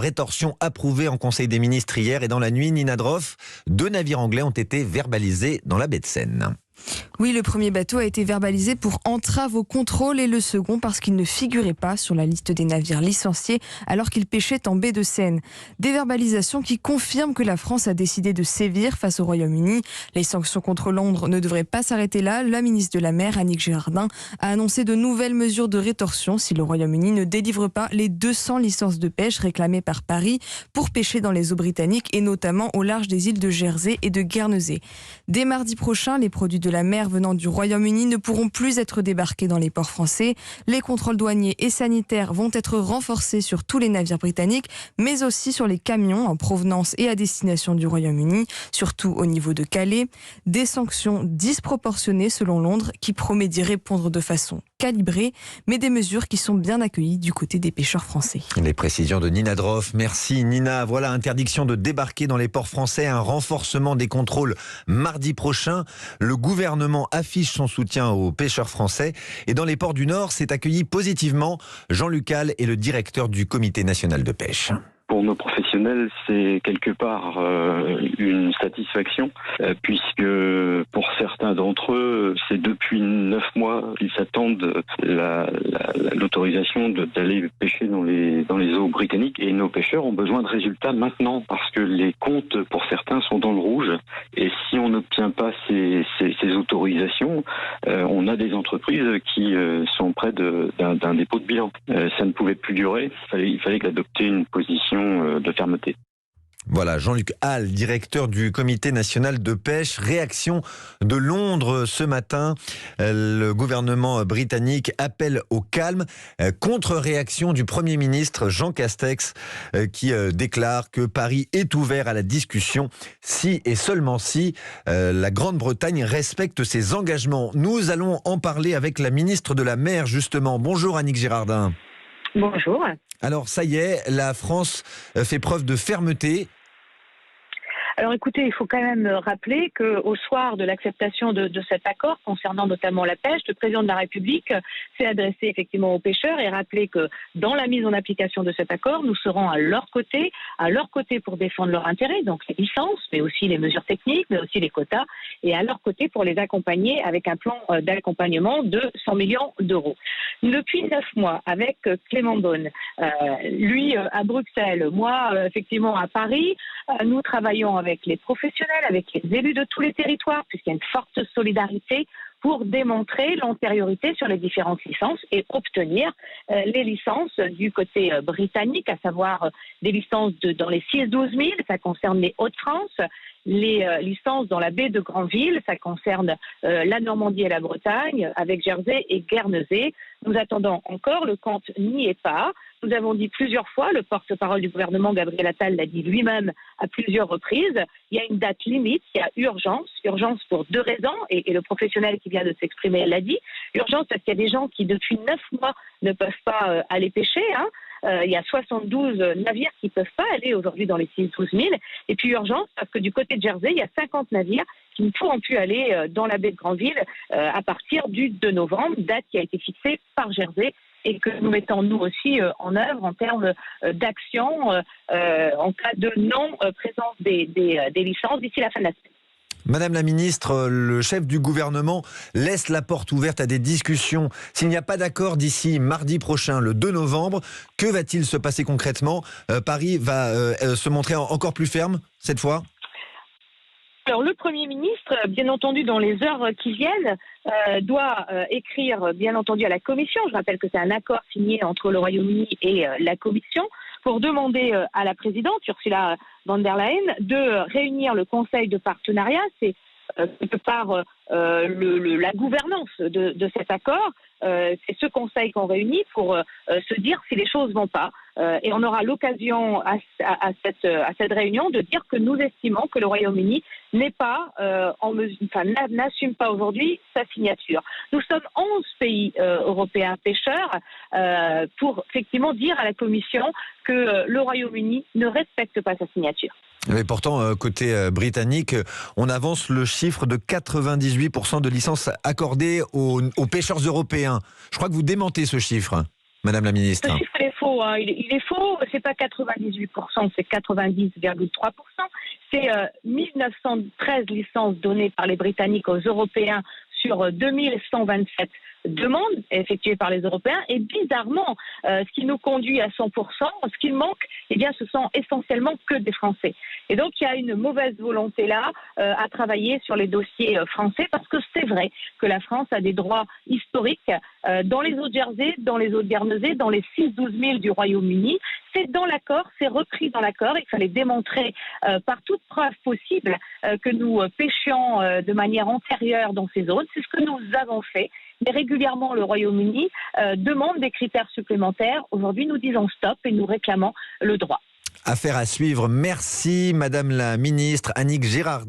Rétorsion approuvée en Conseil des ministres hier et dans la nuit, Nina Droff, 2 navires anglais ont été verbalisés dans la baie de Seine. Oui, le premier bateau a été verbalisé pour entrave au contrôle et le second parce qu'il ne figurait pas sur la liste des navires licenciés alors qu'il pêchait en baie de Seine. Des verbalisations qui confirment que la France a décidé de sévir face au Royaume-Uni. Les sanctions contre Londres ne devraient pas s'arrêter là. La ministre de la Mer, Annick Girardin, a annoncé de nouvelles mesures de rétorsion si le Royaume-Uni ne délivre pas les 200 licences de pêche réclamées par Paris pour pêcher dans les eaux britanniques et notamment au large des îles de Jersey et de Guernesey. Dès mardi prochain, les produits de la mer venant du Royaume-Uni ne pourront plus être débarqués dans les ports français. Les contrôles douaniers et sanitaires vont être renforcés sur tous les navires britanniques, mais aussi sur les camions en provenance et à destination du Royaume-Uni, surtout au niveau de Calais. Des sanctions disproportionnées selon Londres, qui promet d'y répondre de façon calibrée, mais des mesures qui sont bien accueillies du côté des pêcheurs français. Les précisions de Nina Droff. Merci Nina. Voilà, interdiction de débarquer dans les ports français, un renforcement des contrôles mardi prochain. Le gouvernement affiche son soutien aux pêcheurs français et dans les ports du Nord, c'est accueilli positivement. Jean-Luc Hall est le directeur du Comité national de pêche. Pour nos professionnels, c'est quelque part une satisfaction, puisque pour certains d'entre eux, c'est depuis 9 mois qu'ils s'attendent l'autorisation d'aller pêcher dans les eaux britanniques. Et nos pêcheurs ont besoin de résultats maintenant, parce que les comptes, pour certains, sont dans le rouge. Et si on n'obtient pas ces autorisations, on a des entreprises qui sont près d'un dépôt de bilan. Ça ne pouvait plus durer. Il fallait adopter une position de fermeté. Voilà, Jean-Luc Hall, directeur du Comité national de pêche. Réaction de Londres ce matin. Le gouvernement britannique appelle au calme. Contre-réaction du Premier ministre Jean Castex qui déclare que Paris est ouvert à la discussion si et seulement si la Grande-Bretagne respecte ses engagements. Nous allons en parler avec la ministre de la Mer justement. Bonjour Annick Girardin. Bonjour. Alors ça y est, la France fait preuve de fermeté. Alors écoutez, il faut quand même rappeler qu'au soir de l'acceptation de cet accord concernant notamment la pêche, le président de la République s'est adressé effectivement aux pêcheurs et rappelé que dans la mise en application de cet accord, nous serons à leur côté pour défendre leurs intérêts, donc les licences, mais aussi les mesures techniques, mais aussi les quotas, et à leur côté pour les accompagner avec un plan d'accompagnement de 100 millions d'euros. Depuis 9 mois, avec Clément Beaune, lui à Bruxelles, moi effectivement à Paris, nous travaillons avec les professionnels, avec les élus de tous les territoires, puisqu'il y a une forte solidarité pour démontrer l'antériorité sur les différentes licences et obtenir les licences du côté britannique, à savoir des licences dans les 6-12 000, ça concerne les Hauts-de-France, les licences dans la baie de Granville, ça concerne la Normandie et la Bretagne, avec Jersey et Guernesey. Nous attendons encore, le compte n'y est pas. Nous avons dit plusieurs fois, le porte-parole du gouvernement, Gabriel Attal, l'a dit lui-même à plusieurs reprises, il y a une date limite, il y a urgence pour 2 raisons, et le professionnel qui vient de s'exprimer l'a dit. Urgence parce qu'il y a des gens qui, depuis 9 mois, ne peuvent pas aller pêcher, il y a 72 navires qui ne peuvent pas aller aujourd'hui dans les 6-12 000. Et puis urgence parce que du côté de Jersey, il y a 50 navires qui ne pourront plus aller dans la baie de Granville à partir du 2 novembre, date qui a été fixée par Jersey et que nous mettons nous aussi en œuvre en termes d'action en cas de non-présence des licences d'ici la fin de la semaine. Madame la ministre, le chef du gouvernement laisse la porte ouverte à des discussions. S'il n'y a pas d'accord d'ici mardi prochain, le 2 novembre, que va-t-il se passer concrètement ? Paris va se montrer encore plus ferme cette fois ? Alors le Premier ministre, bien entendu, dans les heures qui viennent, doit écrire, bien entendu, à la Commission. Je rappelle que c'est un accord signé entre le Royaume-Uni et la Commission pour demander à la présidente, Ursula von der Leyen, de réunir le Conseil de partenariat. C'est quelque part la gouvernance de cet accord. C'est ce Conseil qu'on réunit pour se dire si les choses vont pas. Et on aura l'occasion à cette réunion de dire que nous estimons que le Royaume-Uni n'est pas n'assume pas aujourd'hui sa signature. Nous sommes 11 pays européens pêcheurs pour effectivement dire à la Commission que le Royaume-Uni ne respecte pas sa signature. Mais pourtant, côté britannique, on avance le chiffre de 98% de licences accordées aux pêcheurs européens. Je crois que vous démentez ce chiffre, Madame la Ministre. Ce chiffre est faux. faux. Hein. Il est faux. C'est pas 98%, c'est 90,3%. C'est 1913 licences données par les Britanniques aux Européens sur 2127 demandes effectuées par les Européens. Et bizarrement, ce qui nous conduit à 100%, ce qui manque, eh bien, ce sont essentiellement que des Français. Et donc, il y a une mauvaise volonté là à travailler sur les dossiers français, parce que c'est vrai que la France a des droits historiques dans les Hauts-de-Jersey, dans les Hauts-de-Guernesey, dans les 6-12 000 du Royaume-Uni. C'est dans l'accord, c'est repris dans l'accord. Il fallait démontrer par toute preuve possible que nous pêchions de manière antérieure dans ces zones. C'est ce que nous avons fait. Mais régulièrement, le Royaume-Uni demande des critères supplémentaires. Aujourd'hui, nous disons stop et nous réclamons le droit. Affaire à suivre. Merci, Madame la Ministre Annick Girardin.